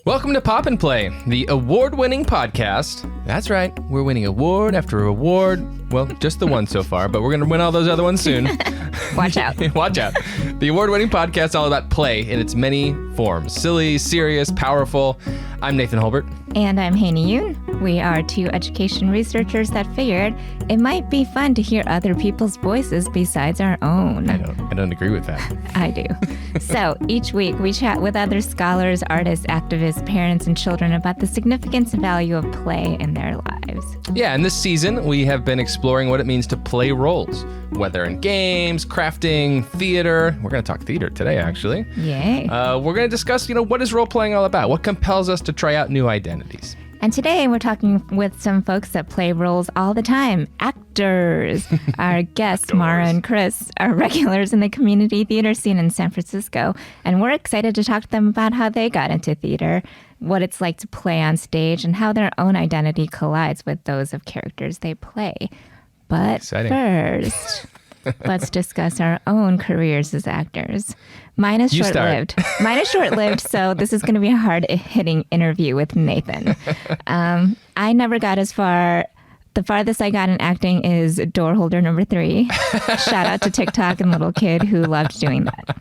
Welcome to Pop and Play, the award-winning podcast. That's right, we're winning award after award. Well, just the one so far, but we're going to win all those other ones soon. Watch out. Watch out. The award-winning podcast is all about play in its many forms. Silly, serious, powerful. I'm Nathan Holbert. And I'm Haeny and We are two education researchers that figured it might be fun to hear other people's voices besides our own. I don't agree with that. I do. So each week we chat with other scholars, artists, activists, parents, and children about the significance and value of play in their lives. Yeah, and this season we have been exploring what it means to play roles, whether in games, crafting, theater. We're going to talk theater today, actually. Yay. We're going to discuss, what is role-playing all about? What compels us to try out new identities? And today we're talking with some folks that play roles all the time, actors. Our guests, Marah and Chris, are regulars in the community theater scene in San Francisco. And we're excited to talk to them about how they got into theater, what it's like to play on stage, and how their own identity collides with those of characters they play. But first, let's discuss our own careers as actors. Mine is short-lived. Mine is short-lived, so this is going to be a hard-hitting interview with Nathan. I never got as far. The farthest I got in acting is door holder number 3. Shout out to TikTok and little kid who loved doing that.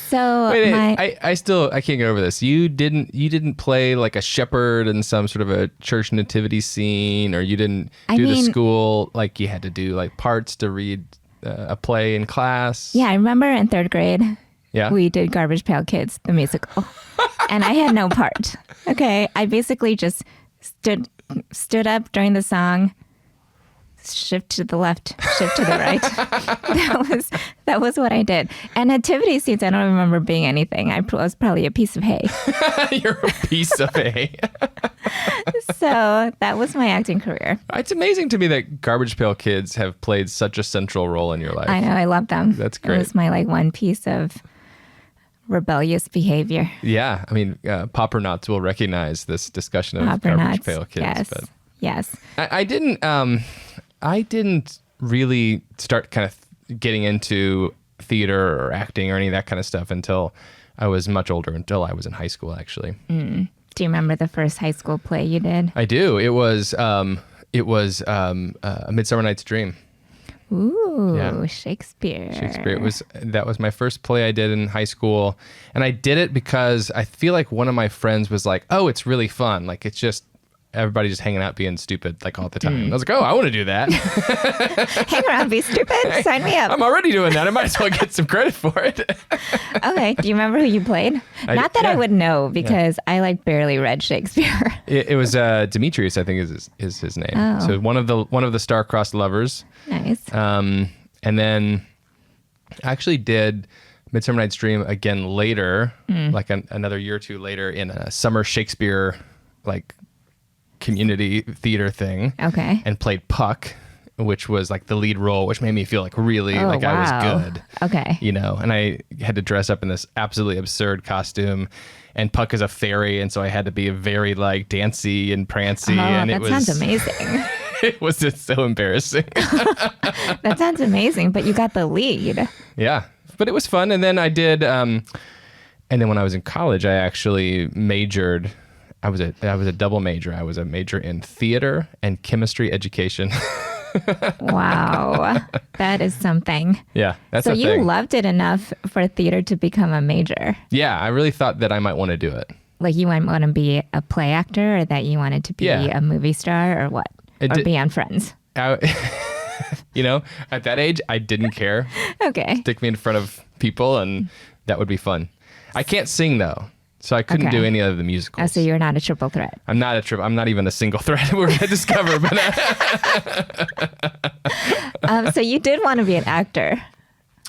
So wait, I can't get over this. You didn't play like a shepherd in some sort of a church nativity scene, or you didn't the school like you had to do like parts to read a play in class. Yeah, I remember in 3rd grade. Yeah, we did Garbage Pail Kids, the musical, and I had no part. Okay, I basically just stood up during the song. Shift to the left, shift to the right. That was what I did. And nativity scenes, I don't remember being anything. I was probably a piece of hay. You're a piece of hay. So that was my acting career. It's amazing to me that Garbage Pail Kids have played such a central role in your life. I know, I love them. That's great. It was my one piece of rebellious behavior. Yeah, I mean, Poppernauts will recognize this discussion of Garbage Pail Kids. Yes, but yes. I didn't really start kind of getting into theater or acting or any of that kind of stuff until I was much older, until I was in high school, actually. Mm. Do you remember the first high school play you did? I do. It was A Midsummer Night's Dream. Ooh, yeah. Shakespeare. That was my first play I did in high school. And I did it because I feel like one of my friends was like, oh, it's really fun. Like, it's just everybody just hanging out being stupid like all the time. I was like, oh, I want to do that. Hang around, be stupid. Sign me up. I'm already doing that. I might as well get some credit for it. Okay. Do you remember who you played? Not that I would know, because I barely read Shakespeare. It was Demetrius, I think is his name. Oh. So one of the star-crossed lovers. Nice. And then I actually did Midsummer Night's Dream again later, another year or two later, in a summer Shakespeare community theater thing. Okay. And played Puck, which was the lead role, which made me feel really I was good. Okay. And I had to dress up in this absolutely absurd costume, and Puck is a fairy, and so I had to be very dancy and prancy. And that sounds amazing. It was just so embarrassing. That sounds amazing, but you got the lead. Yeah, but it was fun. And then I did, and then when I was in college, I actually majored. I was a double major. I was a major in theater and chemistry education. Wow, that is something. Yeah, that's so a you thing. Loved it enough for theater to become a major. Yeah, I really thought that I might want to do it. You might want to be a play actor, or that you wanted to be a movie star, or what? Be on Friends. At that age, I didn't care. Okay. Stick me in front of people, and that would be fun. I can't sing though. So I couldn't do any of the musicals. Oh, so you're not a triple threat. I'm not even a single threat. We're going to discover. But so you did want to be an actor.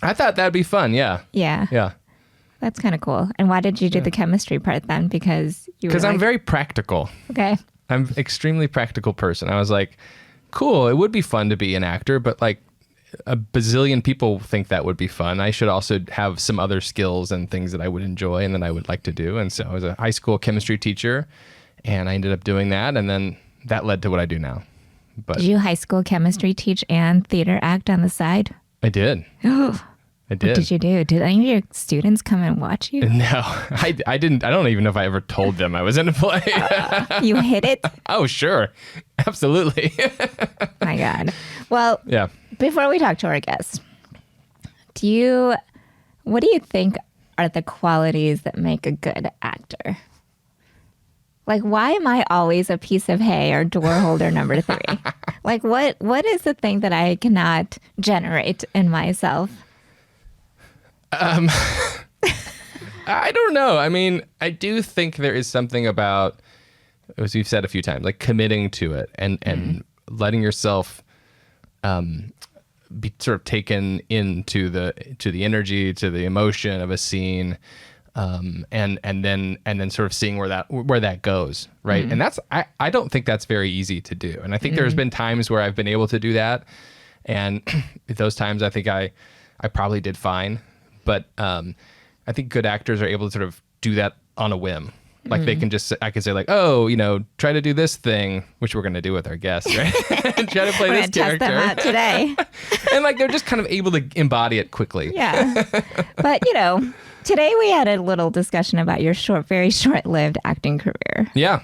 I thought that'd be fun. Yeah. Yeah. Yeah. That's kind of cool. And why did you do the chemistry part then? Because I'm very practical. Okay. I'm an extremely practical person. I was like, cool, it would be fun to be an actor, but a bazillion people think that would be fun. I should also have some other skills and things that I would enjoy and that I would like to do. And so I was a high school chemistry teacher, and I ended up doing that. And then that led to what I do now. But did you high school chemistry teach and theater act on the side? I did. I did. What did you do? Did any of your students come and watch you? No, I didn't. I don't even know if I ever told them I was in a play. You hid it? Oh, sure. Absolutely. My God. Well, Yeah. before we talk to our guest, what do you think are the qualities that make a good actor? Like, why am I always a piece of hay or door holder number 3? Like, what is the thing that I cannot generate in myself? I don't know. I mean, I do think there is something about, as you've said a few times, like committing to it and letting yourself be sort of taken into the energy, to the emotion of a scene, and then sort of seeing where that goes, right? And that's I don't think that's very easy to do. And I think there's been times where I've been able to do that, and those times I think I probably did fine. But I think good actors are able to sort of do that on a whim. Like I can say like, oh, try to do this thing, which we're going to do with our guests, right? And try to play We're this gonna test character. them out today. And like, they're just kind of able to embody it quickly. Yeah. But, today we had a little discussion about your very short-lived acting career. Yeah.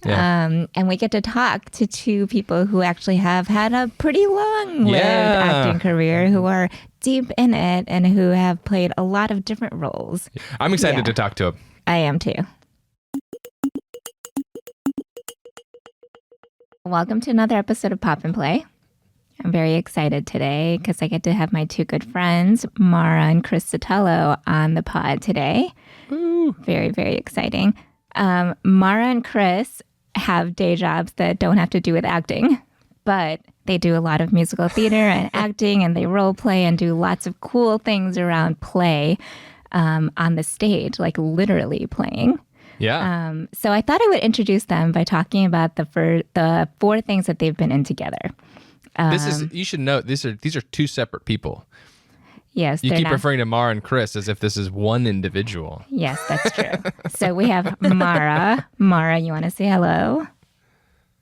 Yeah. And we get to talk to 2 people who actually have had a pretty long-lived acting career, who are deep in it and who have played a lot of different roles. I'm excited to talk to him. I am too. Welcome to another episode of Pop and Play. I'm very excited today because I get to have my 2 good friends, Marah and Chris Sotelo, on the pod today. Ooh. Very, very exciting. Marah and Chris have day jobs that don't have to do with acting, but they do a lot of musical theater and acting, and they role play and do lots of cool things around play on the stage, like literally playing. Yeah. So I thought I would introduce them by talking about the 4 things that they've been in together. You should note, these are 2 separate people. Yes. You keep referring to Marah and Chris as if this is one individual. Yes, that's true. So we have Marah. Marah, you want to say hello?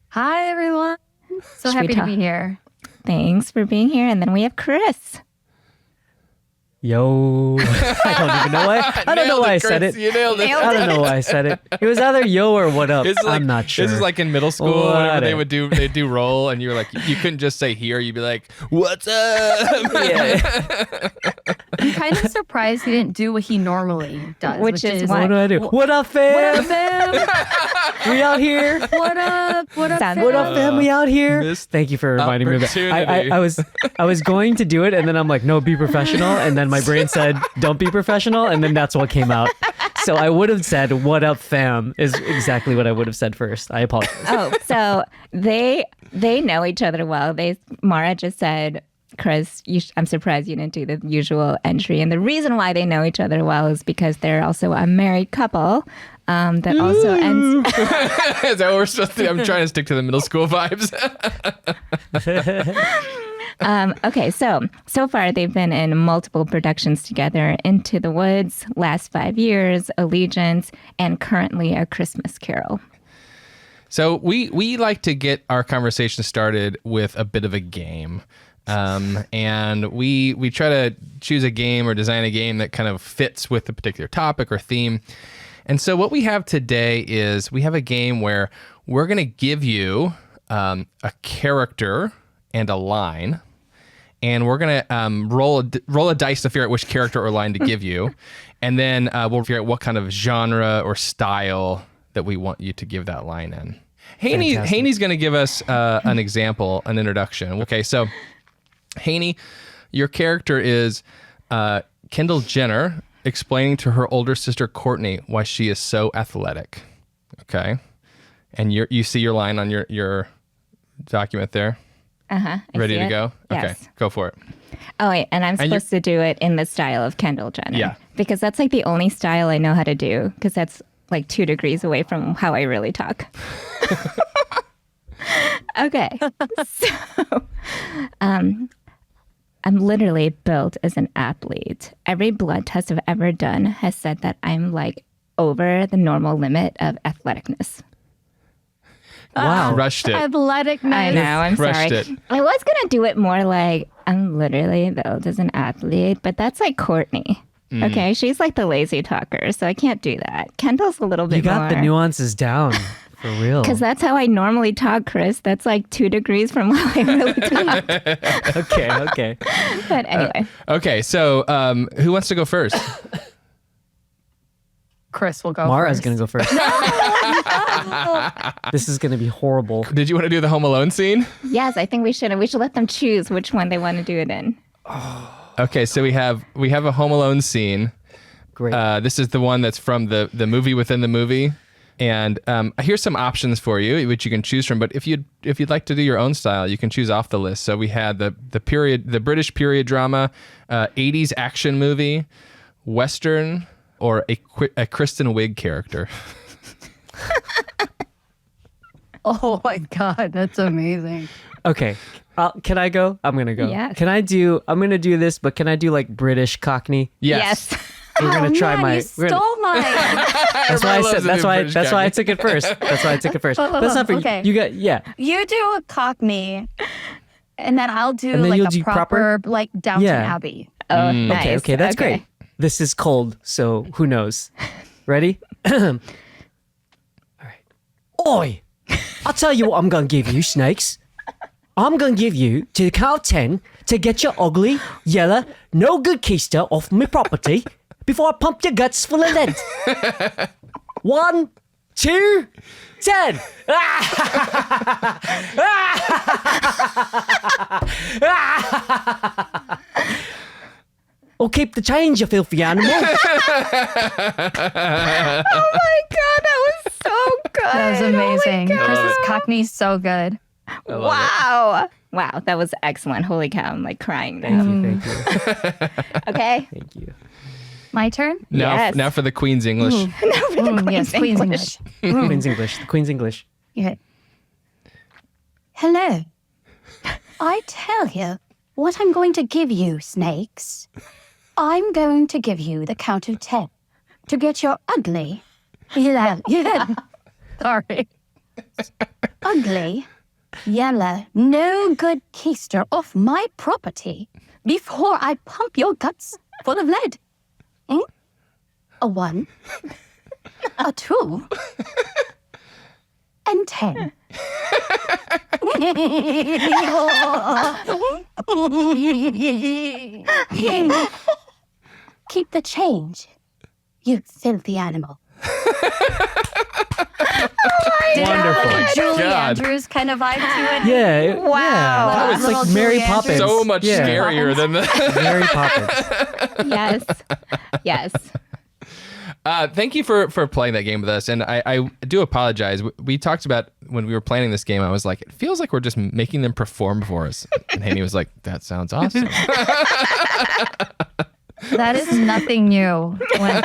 Hi, everyone. So happy to be here. Thanks for being here. And then we have Chris. Yo. I don't even know why. I don't know why I said it. You nailed it. I don't know why I said it. It was either yo or what up. I'm not sure. This is like in middle school, whenever they'd do roll, and you were like, you couldn't just say here. You'd be like, what's up? Yeah. I'm kind of surprised he didn't do what he normally does, Which is What do I do? What up, fam? What up, fam? We out here. What up? What up, fam? What up, fam? We out here. Missed Thank you for reminding me of that. opportunity. I was going to do it, and then I'm like, no, be professional. And then my brain said, don't be professional. And then that's what came out. So I would have said, what up, fam, is exactly what I would have said first. I apologize. Oh, so they know each other well. Marah just said, Chris, I'm surprised you didn't do the usual entry. And the reason why they know each other well is because they're also a married couple that also ends. Is that what we're supposed to do? I'm trying to stick to the middle school vibes. Okay, so far they've been in multiple productions together: Into the Woods, Last 5 Years, Allegiance, and currently A Christmas Carol. So we like to get our conversation started with a bit of a game. And we try to choose a game or design a game that kind of fits with a particular topic or theme. And so what we have today is we have a game where we're going to give you a character and a line, and we're going to roll a dice to figure out which character or line to give you. And then we'll figure out what kind of genre or style that we want you to give that line in. Haeney's going to give us an example, an introduction. Okay, so Haeny, your character is Kendall Jenner explaining to her older sister Courtney why she is so athletic. Okay, and you see your line on your document there. Ready to go? Yes. Okay, go for it. Oh wait, and I'm supposed to do it in the style of Kendall Jenner. Yeah. Because that's like the only style I know how to do, because that's like 2 degrees away from how I really talk. Okay. So, I'm literally built as an athlete. Every blood test I've ever done has said that I'm like over the normal limit of athleticness. Wow. Crushed it. Athleticness. I know. I'm Crushed sorry. it. I was gonna do it more like I'm literally built as an athlete, but that's like Courtney. Okay, she's like the lazy talker, so I can't do that. Kendall's a little bit You got the more. nuances down for real. Because that's how I normally talk, Chris. That's like 2 degrees from how I really talk. Okay. But anyway, Okay, so who wants to go first? Chris will go Mara's first. going to go first. This is going to be horrible. Did you want to do the Home Alone scene? yes, I think we should. We should let them choose which one they want to do it in. Okay, so we have a Home Alone scene. Great. This is the one that's from the movie within the movie, and here's some options for you which you can choose from. But if you'd like to do your own style, you can choose off the list. So we had the British period drama, 80s action movie, Western, or a Kristen Wiig character. Oh my God, that's amazing. Okay. Can I go? I'm going to go. Yes. I'm going to do this, but can I do like British Cockney? Yes. We're going to try man, my. You stole mine. That's why I said. That's why I took it first. That's why I took it first. That's not for Okay. you. Got yeah. You do a Cockney, and then I'll do And then like you'll a do proper like Downton Yeah. Abbey. Oh, nice. Okay, that's great. This is cold, so who knows? Ready? All right. Oi! I'll tell you what I'm gonna give you, snakes. I'm gonna give you to the count of 10 to get your ugly, yellow, no good keister off my property before I pump your guts full of lead. 1, 2, 10. Or keep the change, you filthy animal. Oh my God, that was so good. That was amazing. Oh my Chris's God. Cockney's so good. Wow. Wow, that was excellent. Holy cow, I'm like crying now. Thank you. Okay. Thank you. My turn? Now, Yes. for the Queen's English. Yes, Queen's English. Queen's English. The Queen's English. Yeah. Hello. I tell you what I'm going to give you, snakes. I'm going to give you the count of 10 to get your ugly, sorry, ugly, yellow, no good keister off my property before I pump your guts full of lead. Hmm? A 1, a 2, and 10. Keep the change, you filthy animal. Wonderful. Julie God. Andrews kind of vibe to it. Yeah. Wow. Yeah. It's Little like Mary Julie Andrews. Poppins. So much Yeah. scarier than the. Mary Poppins. Yes. Yes. Thank you for playing that game with us. And I do apologize. We talked about when we were planning this game, I was like, it feels like we're just making them perform for us. And Haeny was like, that sounds awesome. That is nothing new when we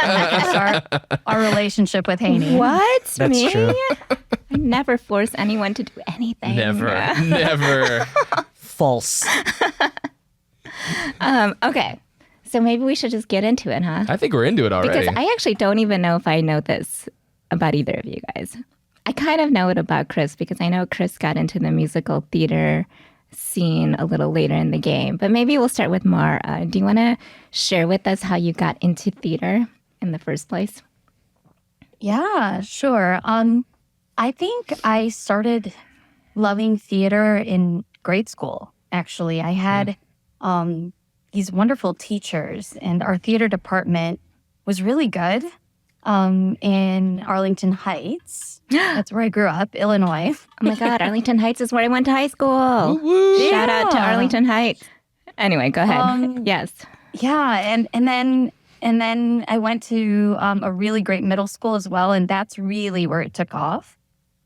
start our relationship with Haeny. What? That's Me? true. I never force anyone to do anything. Never. False. Okay. So maybe we should just get into it, huh? I think we're into it already. Because I actually don't even know if I know this about either of you guys. I kind of know it about Chris because I know Chris got into the musical theater scene a little later in the game. But maybe we'll start with Marah. Do you want to share with us how you got into theater in the first place? Yeah, sure. I think I started loving theater in grade school, actually. I had these wonderful teachers, and our theater department was really good in Arlington Heights. That's where I grew up, Illinois. Oh my God, Arlington Heights is where I went to high school. Shout out to Yeah. Arlington Heights. Anyway, go ahead. Yes. Yeah, and then I went to a really great middle school as well, and that's really where it took off.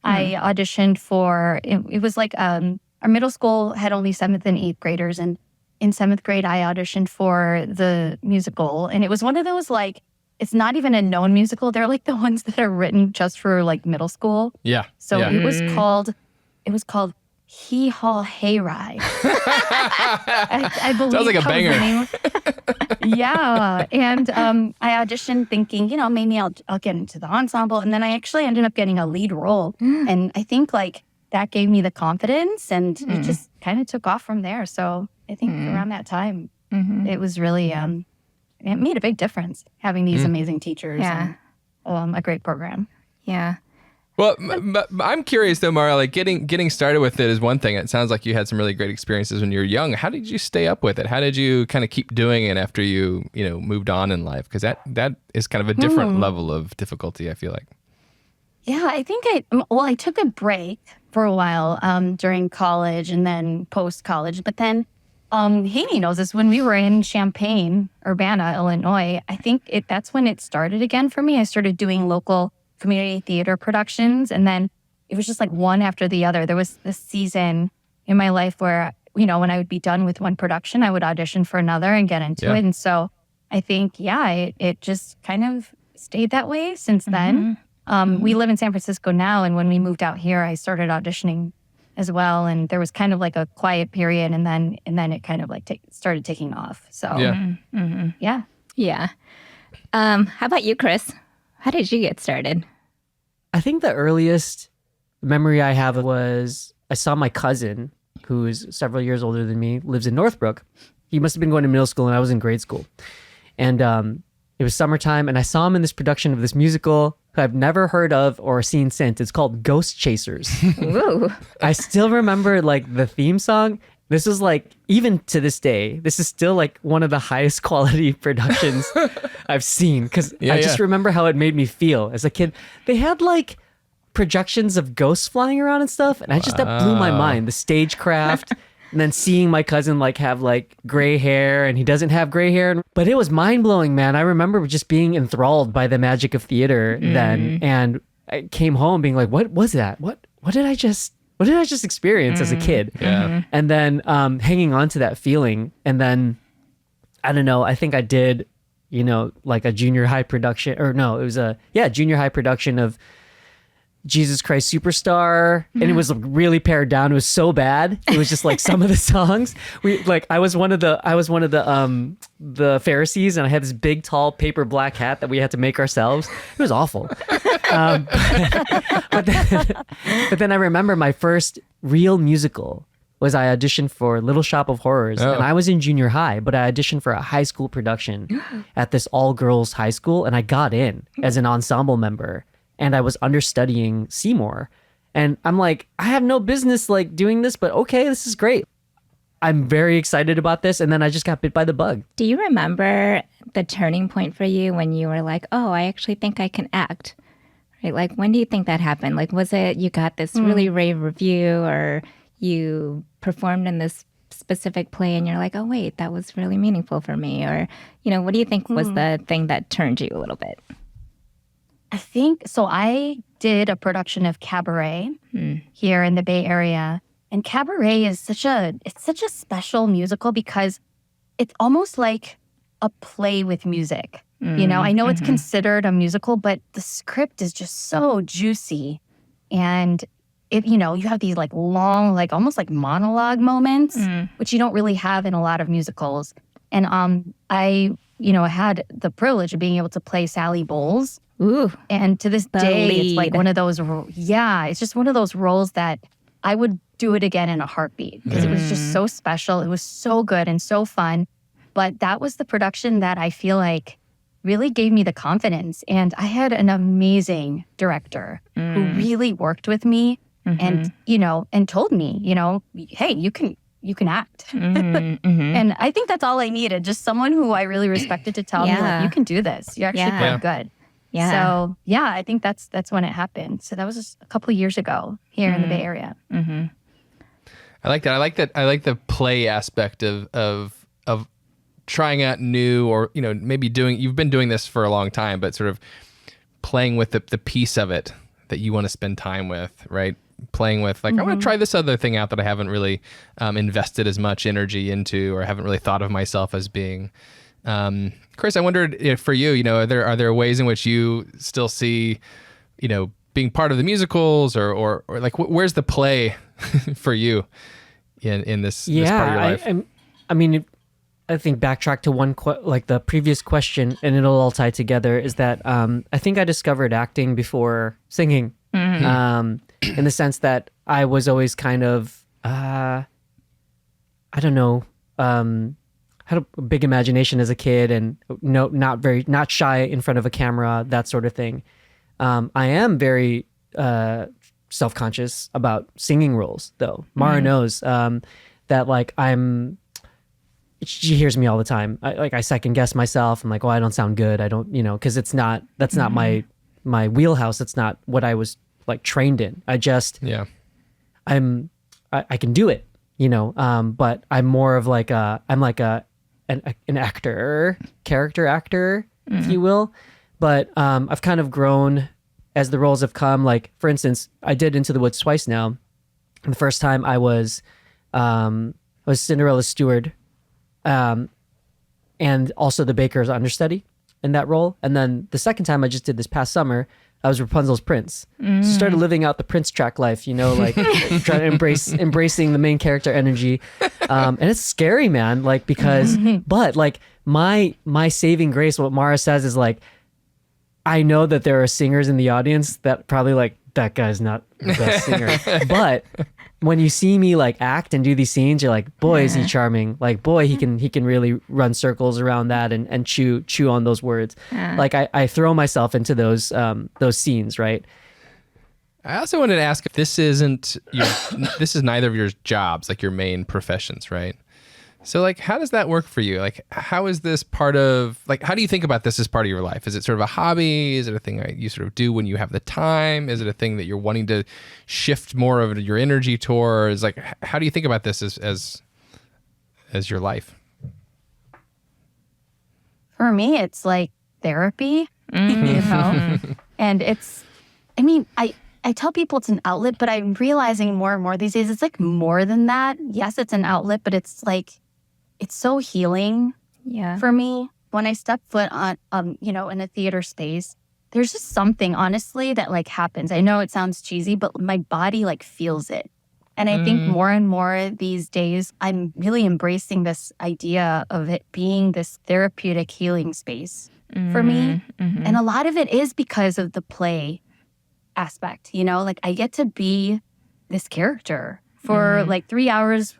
I auditioned for it was like our middle school had only 7th and 8th graders, and in 7th grade I auditioned for the musical, and it was one of those like it's not even a known musical. They're like the ones that are written just for like middle school. Yeah. So yeah. it was called Hee Haw Hayride. I believe Sounds like a that was the banger. name. Yeah, and I auditioned thinking, maybe I'll get into the ensemble, and then I actually ended up getting a lead role. And I think like that gave me the confidence, and it just kind of took off from there. So I think around that time, it was really, it made a big difference having these amazing teachers and a great program. Yeah. Well, I'm curious though, Marah, like getting started with it is one thing. It sounds like you had some really great experiences when you were young. How did you stay up with it? How did you kind of keep doing it after you moved on in life? Because that is kind of a different level of difficulty, I feel like. Yeah, I think I took a break for a while during college and then post-college. But then Haeny knows this. When we were in Champaign, Urbana, Illinois, I think that's when it started again for me. I started doing local community theater productions, and then it was just like one after the other. There was this season in my life where, when I would be done with one production, I would audition for another and get into it. And so I think, it just kind of stayed that way since then. We live in San Francisco now, and when we moved out here, I started auditioning as well. And there was kind of like a quiet period, and then it kind of like started taking off. So Yeah. How about you, Chris? How did you get started? I think the earliest memory I have was I saw my cousin, who is several years older than me, lives in Northbrook. He must have been going to middle school and I was in grade school. And it was summertime, and I saw him in this production of this musical who I've never heard of or seen since. It's called Ghost Chasers. Ooh. I still remember like the theme song. This was like, even to this day, this is still like one of the highest quality productions I've seen, because I just remember how it made me feel as a kid. They had like projections of ghosts flying around and stuff, and that blew my mind. The stagecraft, and then seeing my cousin like have like gray hair, and he doesn't have gray hair. But it was mind blowing, man. I remember just being enthralled by the magic of theater then, and I came home being like, what was that? What did I just experience as a kid? Yeah. And then hanging on to that feeling. And then, I don't know, I think I did, like a junior high production, or no, it was junior high production of Jesus Christ Superstar. And it was really pared down. It was so bad. It was just like some of the songs. I was one of the Pharisees, and I had this big, tall paper black hat that we had to make ourselves. It was awful. But then I remember my first real musical was I auditioned for Little Shop of Horrors, and I was in junior high, but I auditioned for a high school production at this all-girls high school, and I got in as an ensemble member, and I was understudying Seymour. And I'm like, I have no business like doing this, but okay, this is great. I'm very excited about this, and then I just got bit by the bug. Do you remember the turning point for you when you were like, oh, I actually think I can act? Right? Like, when do you think that happened? Like, was it you got this really rave review, or you performed in this specific play and you're like, oh, wait, that was really meaningful for me? Or, what do you think was the thing that turned you a little bit? I think, so I did a production of Cabaret here in the Bay Area. And Cabaret is such a special musical because it's almost like a play with music. I know it's considered a musical, but the script is just so juicy. And you have these like long, like almost like monologue moments, which you don't really have in a lot of musicals. And I had the privilege of being able to play Sally Bowles. Ooh. And to this day, it's like one of those, it's just one of those roles that I would do it again in a heartbeat, because it was just so special. It was so good and so fun. But that was the production that I feel like really gave me the confidence. And I had an amazing director who really worked with me and, and told me, hey, you can act. And I think that's all I needed. Just someone who I really respected to tell me, like, you can do this. You're actually quite good. Yeah. So I think that's when it happened. So that was just a couple of years ago here in the Bay Area. I like that. I like the play aspect of trying out new, or maybe you've been doing this for a long time, but sort of playing with the piece of it that you want to spend time with, right? Playing with like, I want to try this other thing out that I haven't really invested as much energy into, or haven't really thought of myself as being. Chris, I wondered if for you, are there ways in which you still see, being part of the musicals, or like where's the play for you in this part of your life? I mean, I think backtrack to one like the previous question, and it'll all tie together. Is that I think I discovered acting before singing. in the sense that I was always kind of, I don't know, had a big imagination as a kid and not shy in front of a camera, that sort of thing. I am very self-conscious about singing roles, though. Marah knows that like she hears me all the time. I second guess myself. I'm like, oh, I don't sound good. I don't, because that's not my wheelhouse. That's not what I was like trained in. I can do it, but I'm more of like an actor, character actor, if you will. But I've kind of grown as the roles have come. Like, for instance, I did Into the Woods twice now. The first time I was Cinderella's steward, and also the baker's understudy in that role. And then the second time I just did this past summer, I was Rapunzel's prince. So started living out the prince track life, like trying to embracing the main character energy. And it's scary, man. Like, because, but like my saving grace, what Marah says is like, I know that there are singers in the audience that probably like, that guy's not the best singer. But when you see me like act and do these scenes, you're like, boy, is he charming. Like, boy, he can really run circles around that and chew on those words. Like I throw myself into those scenes, right? I also wanted to ask if this is neither of your jobs, like your main professions, right? So like, how does that work for you? Like, how is this how do you think about this as part of your life? Is it sort of a hobby? Is it a thing that you sort of do when you have the time? Is it a thing that you're wanting to shift more of your energy towards? Like, how do you think about this as your life? For me, it's like therapy, and I tell people it's an outlet, but I'm realizing more and more these days, it's like more than that. Yes, it's an outlet, but it's like, it's so healing for me. When I step foot on, in a theater space, there's just something, honestly, that like happens. I know it sounds cheesy, but my body like feels it. And I think more and more these days, I'm really embracing this idea of it being this therapeutic healing space for me. And a lot of it is because of the play aspect, like I get to be this character for like 3 hours,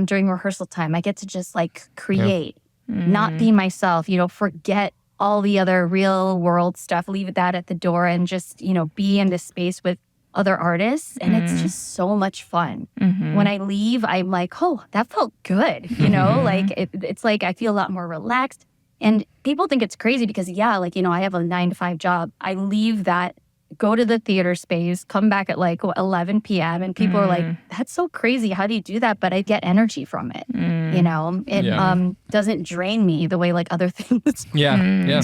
during rehearsal time. I get to just like create, not be myself, forget all the other real world stuff, leave that at the door and just, be in this space with other artists. And it's just so much fun. When I leave, I'm like, oh, that felt good. Like it's like I feel a lot more relaxed. And people think it's crazy because, I have a 9-to-5 job. I leave that, go to the theater space, come back at like 11 p.m. and people are like, that's so crazy. How do you do that? But I get energy from it. It doesn't drain me the way like other things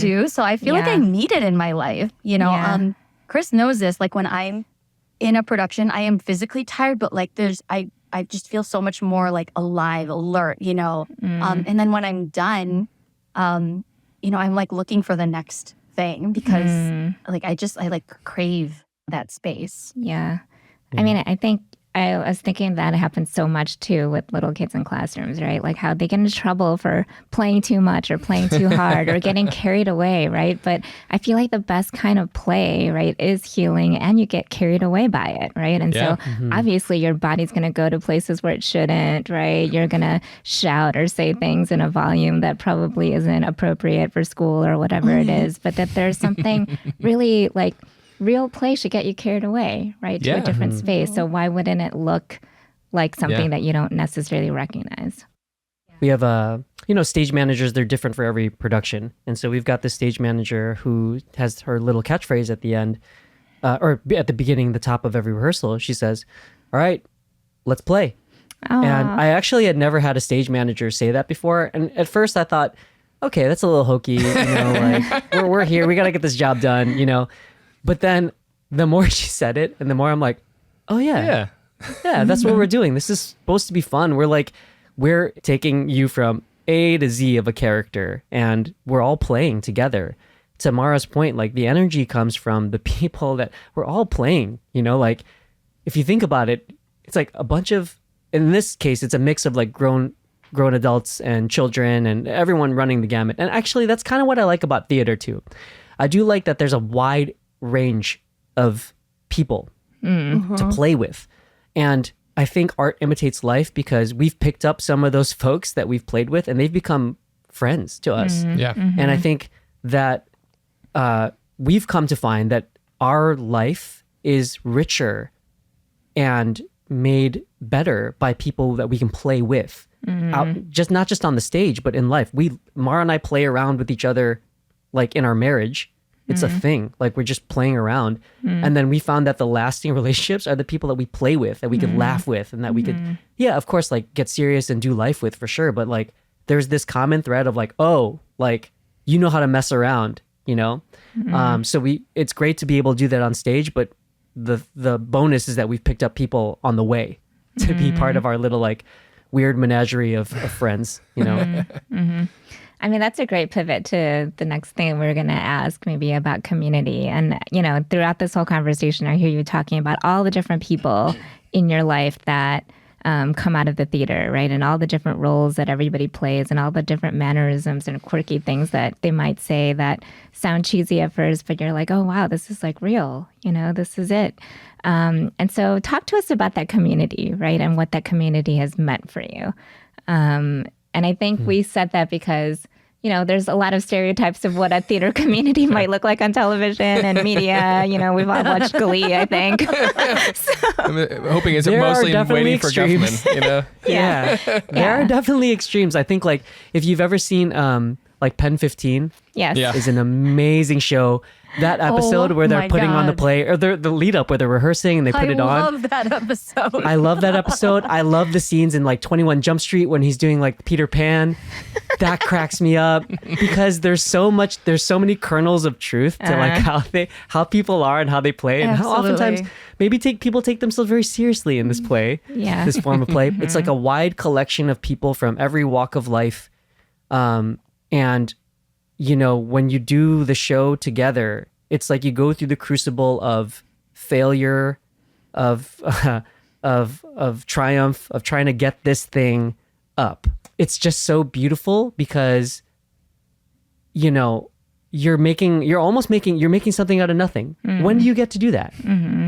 do. So I feel like I need it in my life. Chris knows this. Like when I'm in a production, I am physically tired, but like I just feel so much more like alive, alert, and then when I'm done, I'm like looking for the next thing because like I like crave that space. I mean, I think I was thinking that happens so much too with little kids in classrooms, right? Like how they get into trouble for playing too much or playing too hard or getting carried away, right? But I feel like the best kind of play, right, is healing and you get carried away by it, right? And so obviously your body's going to go to places where it shouldn't, right? You're going to shout or say things in a volume that probably isn't appropriate for school or whatever it is, but that there's something really like real play should get you carried away, right, to a different space. So why wouldn't it look like something that you don't necessarily recognize? We have stage managers. They're different for every production, and so we've got this stage manager who has her little catchphrase at the end, or at the beginning, the top of every rehearsal. She says, "All right, let's play." Aww. And I actually had never had a stage manager say that before, and at first I thought, okay, that's a little hokey. Like we're here, we got to get this job done, But then the more she said it and the more I'm like, oh yeah, that's what we're doing. This is supposed to be fun. We're taking you from A to Z of a character and we're all playing together. To Marah's point, like the energy comes from the people that we're all playing, like if you think about it, it's like a bunch of, in this case, it's a mix of like grown adults and children and everyone running the gamut. And actually that's kind of what I like about theater too. I do like that there's a wide range of people to play with. And I think art imitates life because we've picked up some of those folks that we've played with and they've become friends to us. Yeah. And I think that we've come to find that our life is richer and made better by people that we can play with. Not just on the stage, but in life. Marah and I play around with each other, like in our marriage. It's a thing. Like we're just playing around. And then we found that the lasting relationships are the people that we play with, that we could laugh with, and that we could, of course, like get serious and do life with for sure. But like there's this common thread of like, oh, like you know how to mess around, you know? So it's great to be able to do that on stage, but the bonus is that we've picked up people on the way to be part of our little like weird menagerie of friends, you know? I mean, that's a great pivot to the next thing we're going to ask, maybe about community. And, you know, throughout this whole conversation, I hear you talking about all the different people in your life that come out of the theater, right? And all the different roles that everybody plays and all the different mannerisms and quirky things that they might say that sound cheesy at first, but you're like, oh, wow, this is like real, you know, this is it. And so talk to us about that community, right? And what that community has meant for you. And I think we said that because, you know, there's a lot of stereotypes of what a theater community might look like on television and media. You know, we've all watched Glee, I think. I'm hoping it's There are mostly definitely waiting for Guffman, extremes. you know? There are definitely extremes. I think like if you've ever seen like Pen 15 Yes. Yeah. is an amazing show. That episode where they're my putting on the God. play, or the lead up where they're rehearsing and they put it on. I love that episode. I love that episode. I love the scenes in like 21 Jump Street when he's doing like Peter Pan. That cracks me up because there's so many kernels of truth to like how people are and how they play and how oftentimes maybe people take themselves very seriously in this play, this form of play. It's like a wide collection of people from every walk of life. And you know, when you do the show together, it's like you go through the crucible of failure, of triumph, of trying to get this thing up. It's just so beautiful because, you know, you're making something out of nothing. When do you get to do that?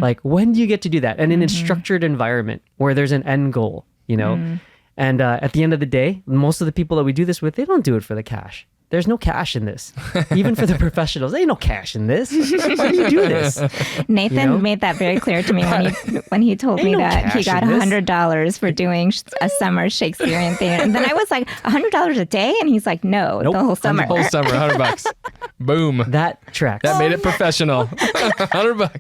Like, when do you get to do that? And in a structured environment where there's an end goal, you know? And at the end of the day, most of the people that we do this with, they don't do it for the cash. There's no cash in this. Even for the professionals, there ain't no cash in this. Why do you do this? Nathan made that very clear to me when he told me no that he cash got in this. $100 for doing a summer Shakespearean theater. And then I was like, $100 a day? And he's like, no, Nope. the whole summer. Whole summer, $100. Boom. That tracks. That made it professional. $100.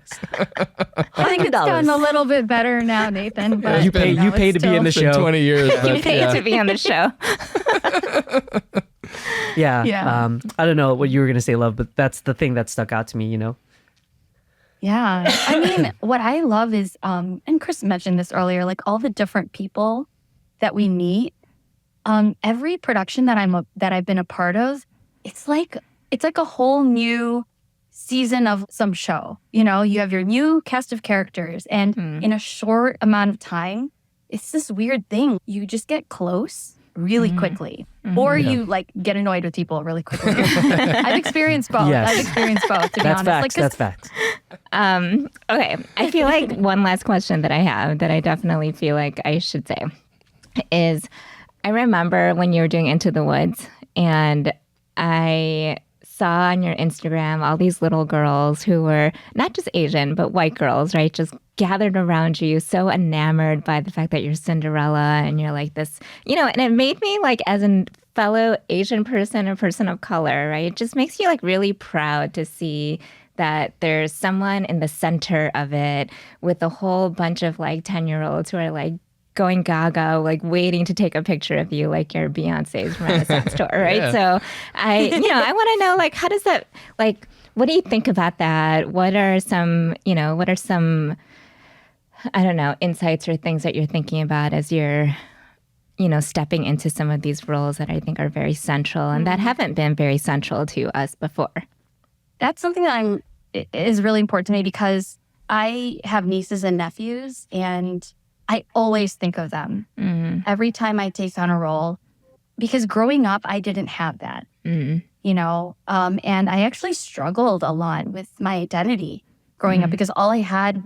I think it's gotten a little bit better now, Nathan. But You pay to be in the It's been show. 20 years. You But, paid yeah. to be on the show. Yeah. Yeah. I don't know what you were going to say, Love, but that's the thing that stuck out to me, you know? Yeah. I mean, what I love is, and Chris mentioned this earlier, like all the different people that we meet. Every production that I've been a part of, it's like a whole new season of some show. You know, you have your new cast of characters, and in a short amount of time, it's this weird thing. You just get close really quickly, or you like get annoyed with people really quickly. I've experienced both. Yes. I've experienced both. To be That's honest, facts. like, 'cause That's facts. Okay. I feel like one last question that I have that I definitely feel like I should say is I remember when you were doing Into the Woods, and I saw on your Instagram all these little girls who were not just Asian, but white girls, right? Just gathered around you, so enamored by the fact that you're Cinderella and you're like this, you know, and it made me like, as a fellow Asian person, a person of color, right? It just makes you like really proud to see that there's someone in the center of it with a whole bunch of like 10-year-olds who are like going gaga, like waiting to take a picture of you, like your Beyonce's Renaissance tour, right? Yeah. So I want to know, like, how does that, like, what do you think about that? What are some, I don't know, insights or things that you're thinking about as you're, stepping into some of these roles that I think are very central and that haven't been very central to us before? that's something that is really important to me because I have nieces and nephews, and I always think of them every time I take on a role, because growing up, I didn't have that, and I actually struggled a lot with my identity growing up because all I had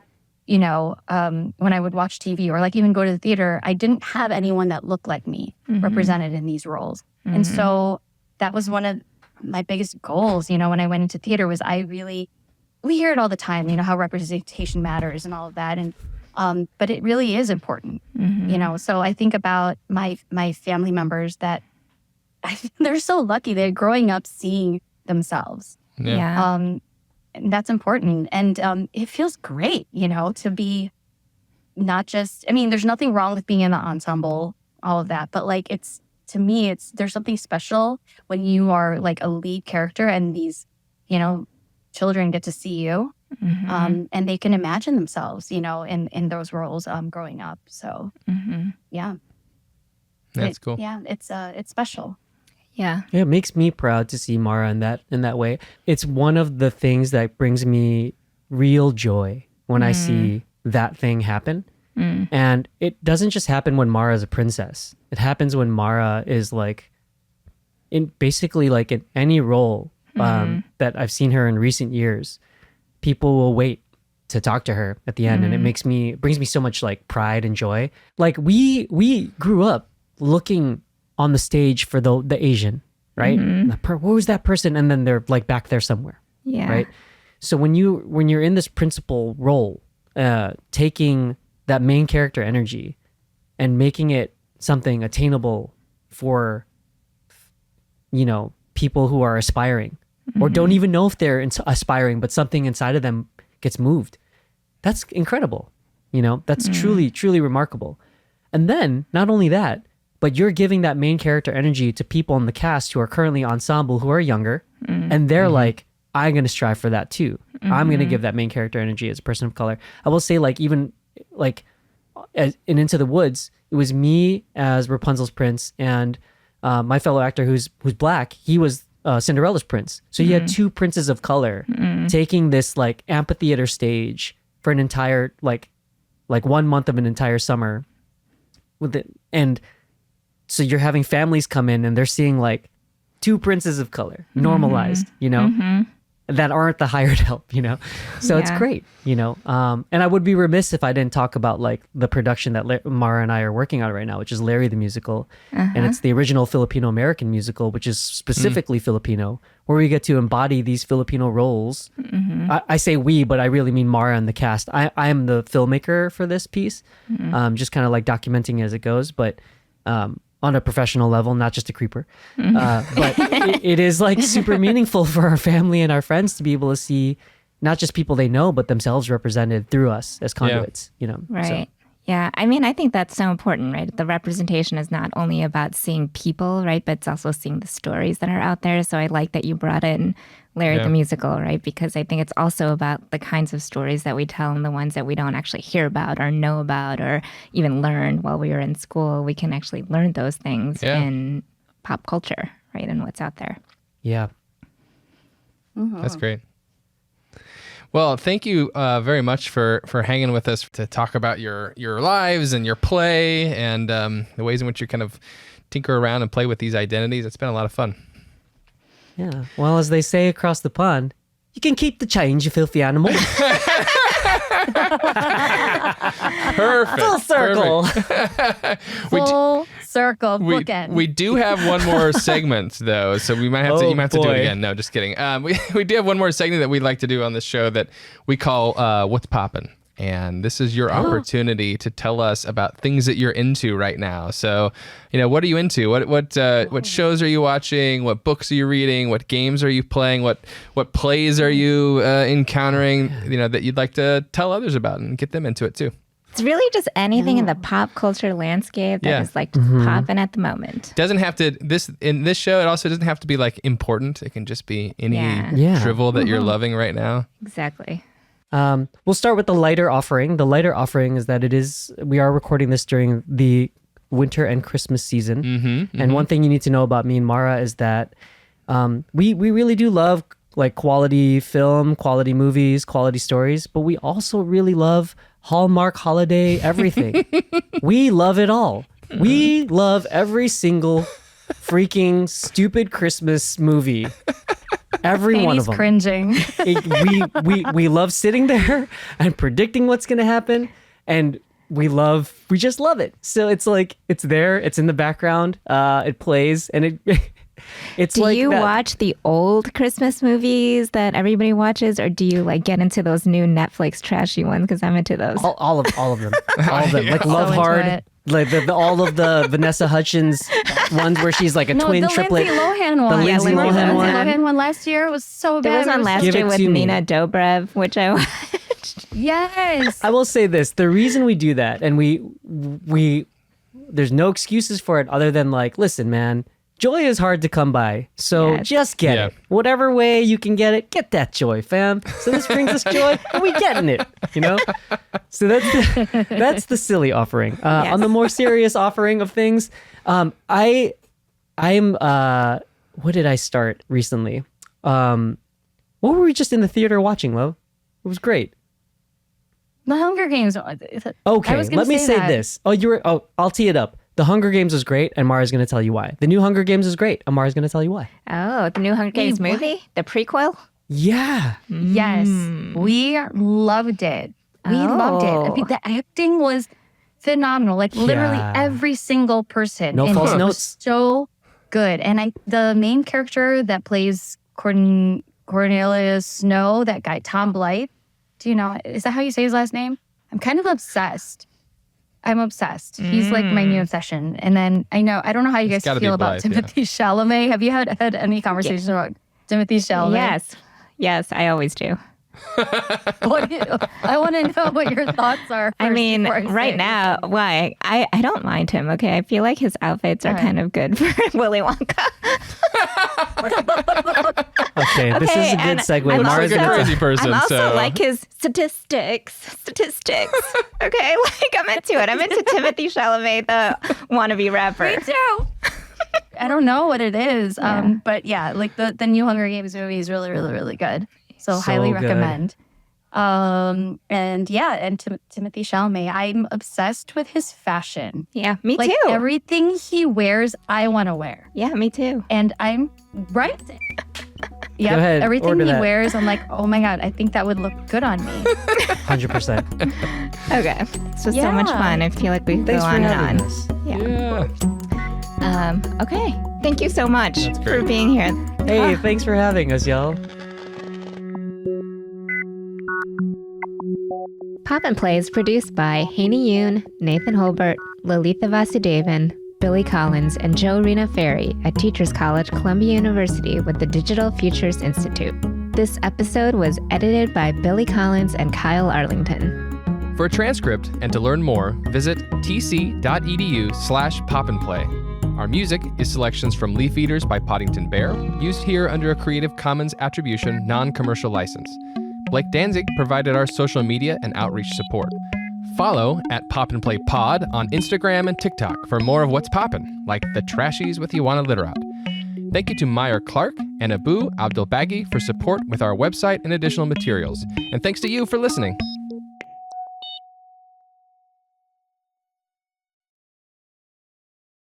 when I would watch TV or like even go to the theater, I didn't have anyone that looked like me represented in these roles. And so that was one of my biggest goals, when I went into theater was we hear it all the time, how representation matters and all of that. And, but it really is important, so I think about my family members that they're so lucky. They're growing up seeing themselves. Yeah. And that's important. And it feels great, to be not just, there's nothing wrong with being in the ensemble, all of that. But like, to me, there's something special when you are like a lead character and these, children get to see you and they can imagine themselves, in those roles growing up. So, yeah. That's cool. Yeah, it's special. Yeah. Yeah, it makes me proud to see Marah in that way. It's one of the things that brings me real joy when I see that thing happen. And it doesn't just happen when Marah is a princess. It happens when Marah is like in any role that I've seen her in recent years. People will wait to talk to her at the end, and it brings me so much like pride and joy. Like we grew up looking on the stage for the Asian, right? What was that person? And then they're like back there somewhere, Yeah. right? So when you're in this principal role, taking that main character energy and making it something attainable for, people who are aspiring or don't even know if they're aspiring, but something inside of them gets moved. That's incredible. That's truly, truly remarkable. And then not only that, but you're giving that main character energy to people in the cast who are currently ensemble who are younger. And they're like, I'm going to strive for that too. I'm going to give that main character energy as a person of color. I will say even in Into the Woods, it was me as Rapunzel's prince and my fellow actor who's black. He was Cinderella's prince. So you had two princes of color taking this like amphitheater stage for an entire like 1 month of an entire summer with it. And so you're having families come in and they're seeing like two princes of color normalized, that aren't the hired help, So it's great, And I would be remiss if I didn't talk about like the production that Marah and I are working on right now, which is Larry the Musical. And it's the original Filipino-American musical, which is specifically Filipino, where we get to embody these Filipino roles. I say we, but I really mean Marah and the cast. I am the filmmaker for this piece, just kind of like documenting as it goes, but on a professional level, not just a creeper. But it is like super meaningful for our family and our friends to be able to see not just people they know, but themselves represented through us as conduits, Right. So. Yeah. I think that's so important, right? The representation is not only about seeing people, right? But it's also seeing the stories that are out there. So I like that you brought in Larry the Musical, right? Because I think it's also about the kinds of stories that we tell and the ones that we don't actually hear about or know about or even learn while we were in school. We can actually learn those things in pop culture, right? And what's out there. Yeah. That's great. Well, thank you very much for hanging with us to talk about your lives and your play and the ways in which you kind of tinker around and play with these identities. It's been a lot of fun. Yeah. Well, as they say across the pond, you can keep the change, you filthy animal. Perfect. Full circle. Full circle bookend. We do have one more segment though, so we might have to. You might have to do it boy. again. No, just kidding. We do have one more segment that we'd like to do on this show that we call "What's Poppin'," and this is your opportunity to tell us about things that you're into right now. So, what are you into? What shows are you watching? What books are you reading? What games are you playing? What plays are you encountering? That you'd like to tell others about and get them into it too. It's really just anything in the pop culture landscape that is like popping at the moment. Doesn't have to in this show. It also doesn't have to be like important. It can just be any drivel that you're loving right now. Exactly. We'll start with the lighter offering. The lighter offering is that we are recording this during the winter and Christmas season. And one thing you need to know about me and Marah is that we really do love like quality film, quality movies, quality stories, but we also really love Hallmark holiday everything. We love it all. We love every single freaking stupid Christmas movie Every one of Haeney's them. cringing. We love sitting there and predicting what's going to happen, and we just love it. So it's like it's there, it's in the background, it plays, and it's Do like you that. watch the old Christmas movies that everybody watches, or do you like get into those new Netflix trashy ones? Because I'm into those. all of them, all of them, like Love into Hard, it. like all of the Vanessa Hutchins ones where she's like a No, twin the triplet. Lindsay Lohan one. Lindsay Remember Lohan the one. Lindsay Lohan one last year? It was so bad. There was It one last Give year it with to me. Nina Dobrev, which I watched. Yes. I will say this: the reason we do that, and we there's no excuses for it other than like, listen, man, joy is hard to come by, so Yes. just get Yeah. it. Whatever way you can get it, get that joy, fam. So this brings us joy, and we getting it, you know. So that's the silly offering. On the more serious offering of things, I'm what did I start recently? What were we just in the theater watching, Lo? It was great. The Hunger Games. Okay, I was gonna let me say that. this. I'll tee it up. The Hunger Games was great, and Mara's going to tell you why. The new Hunger Games is great, and Mara's going to tell you why. Oh, the new Hunger Games what? movie, the prequel. Yeah. Yes, we loved it. We loved it. I mean, the acting was phenomenal. Like literally Yeah. every single person. No in false it was notes. so good. And the main character that plays Cornelius Snow, that guy Tom Blythe. Do you know? Is that how you say his last name? I'm kind of obsessed. I'm obsessed. He's like my new obsession. And then I don't know how you guys gotta be feel about Blythe, yeah. Timothy Chalamet. Have you had any conversations about Timothy Chalamet? Yes, I always do. I want to know what your thoughts are. I first mean, before I right say. now, why? I don't mind him. Okay, I feel like his outfits are Alright. kind of good for Willy Wonka. Okay, this is a good and segue. I'm Mara's a also- crazy person, I'm also so- like his statistics. Okay, like I'm into it. I'm into Timothy Chalamet, the wannabe rapper. Me too. I don't know what it is, but yeah, like the new Hunger Games movie is really, really, really good. So highly good. recommend. And Timothy Chalamet, I'm obsessed with his fashion. Yeah, me Like too. everything he wears, I want to wear. Yeah, me too. And I'm right. Yep. Go ahead, Everything order he that. wears, I'm like, oh my God, I think that would look good on me. 100%. Okay, this was so much Yeah. fun. I feel like we could Thanks go for on having and on. us. Yeah. Okay, thank you so much That's for great. being here. Hey, thanks for having us, y'all. Pop and Play is produced by Haeny, Nathan Holbert, Lalitha Vasudevan, Billy Collins, and Joe Rena Ferry at Teachers College, Columbia University with the Digital Futures Institute. This episode was edited by Billy Collins and Kyle Arlington. For a transcript and to learn more, visit tc.edu/popandplay. Our music is selections from Leaf Eaters by Poddington Bear, used here under a Creative Commons Attribution non-commercial license. Blake Danzig provided our social media and outreach support. Follow at Pop and Play Pod on Instagram and TikTok for more of what's poppin', like the trashies with Ioana Literat. Thank you to Meyer Clark and Abu Abdelbagi for support with our website and additional materials. And thanks to you for listening.